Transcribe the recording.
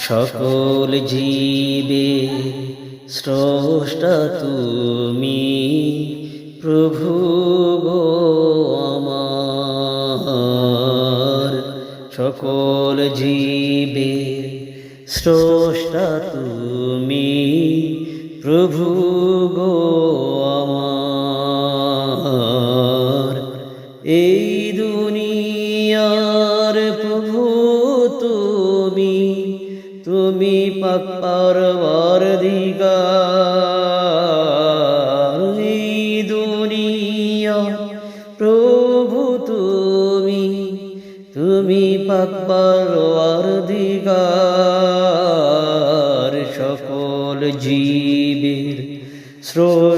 সকল জীবে স্রষ্টা তুমি প্রভু গো আমার। সকল জীবে স্রষ্টা তুমি প্রভু গো আমার। এই দুনিয়ার প্রভু তুমি, তুমি পাক পরওয়ারদিগার। এই দুনিয়া প্রভু তুমি, তুমি পাক পরওয়ারদিগার। সকল জীবের স্রষ্টা